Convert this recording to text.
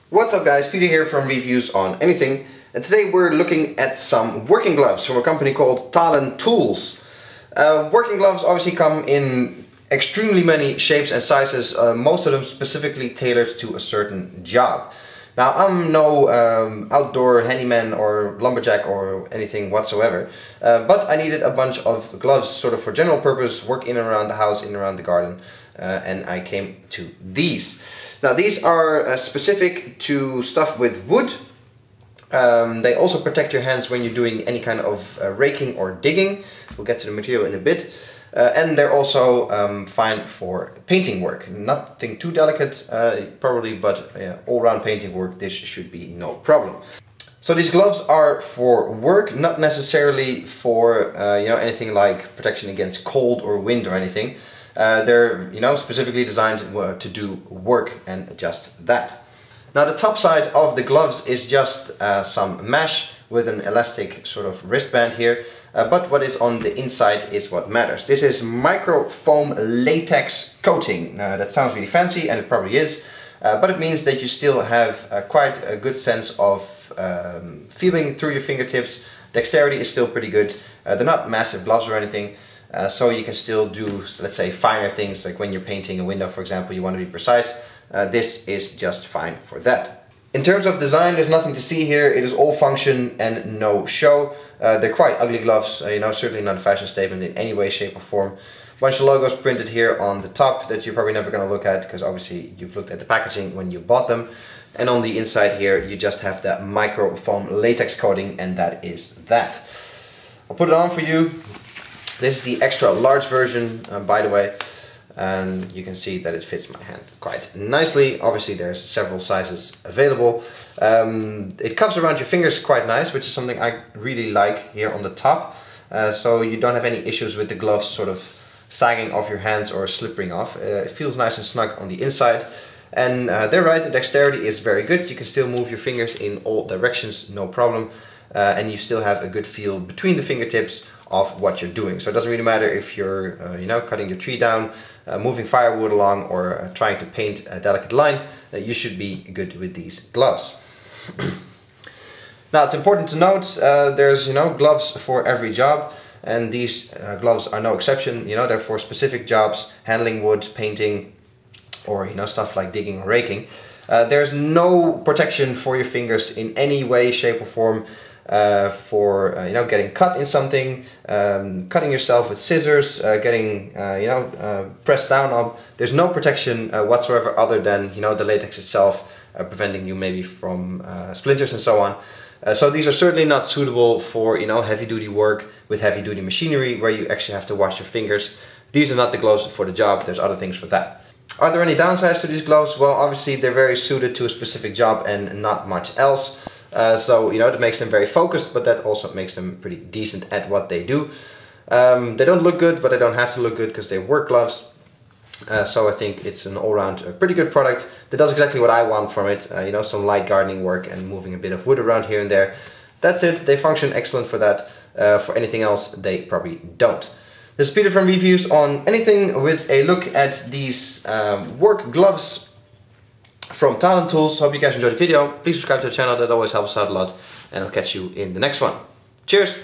What's up guys, Peter here from Reviews on Anything, and today we're looking at some working gloves from a company called Talen Tools. Working gloves obviously come in extremely many shapes and sizes, most of them specifically tailored to a certain job. Now I'm no outdoor handyman or lumberjack or anything whatsoever, but I needed a bunch of gloves sort of for general purpose, work in and around the house, in and around the garden, and I came to these. Now these are specific to stuff with wood. They also protect your hands when you're doing any kind of raking or digging. We'll get to the material in a bit. And they're also fine for painting work. Nothing too delicate probably, but all-round painting work, this should be no problem. So these gloves are for work, not necessarily for anything like protection against cold or wind or anything. They're specifically designed to do work and just that. Now the top side of the gloves is just some mesh with an elastic sort of wristband here, but what is on the inside is what matters. This is micro foam latex coating. That sounds really fancy, and it probably is, but it means that you still have quite a good sense of feeling through your fingertips. Dexterity is still pretty good. They're not massive gloves or anything. So you can still do, let's say, finer things, like when you're painting a window, for example, you want to be precise. This is just fine for that. In terms of design, there's nothing to see here. It is all function and no show. They're quite ugly gloves, certainly not a fashion statement in any way, shape or form. A bunch of logos printed here on the top that you're probably never going to look at, because obviously you've looked at the packaging when you bought them. And on the inside here, you just have that micro foam latex coating, and that is that. I'll put it on for you. This is the extra large version, by the way, and you can see that it fits my hand quite nicely. Obviously there's several sizes available. It cuffs around your fingers quite nice, which is something I really like here on the top. So you don't have any issues with the gloves sort of sagging off your hands or slipping off. It feels nice and snug on the inside. And they're right, the dexterity is very good. You can still move your fingers in all directions, no problem. And you still have a good feel between the fingertips of what you're doing. So it doesn't really matter if you're cutting your tree down, moving firewood along, or trying to paint a delicate line. You should be good with these gloves. Now it's important to note, there's gloves for every job, and these gloves are no exception. They're for specific jobs, handling wood, painting, or stuff like digging or raking. There's no protection for your fingers in any way, shape or form. For getting cut in something, cutting yourself with scissors, getting pressed down on. There's no protection whatsoever other than the latex itself, preventing you maybe from splinters and so on. So these are certainly not suitable for heavy-duty work with heavy-duty machinery where you actually have to wash your fingers. These are not the gloves for the job. There's other things for that. Are there any downsides to these gloves? Well, obviously they're very suited to a specific job and not much else. So that makes them very focused, but that also makes them pretty decent at what they do. They don't look good, but they don't have to look good because they're work gloves. So I think it's an all-round pretty good product that does exactly what I want from it. Some light gardening work and moving a bit of wood around here and there. That's it. They function excellent for that. For anything else, they probably don't. This is Peter from Reviews on Anything with a look at these work gloves from Talen Tools. Hope you guys enjoyed the video. Please subscribe to the channel, that always helps out a lot, and I'll catch you in the next one. Cheers!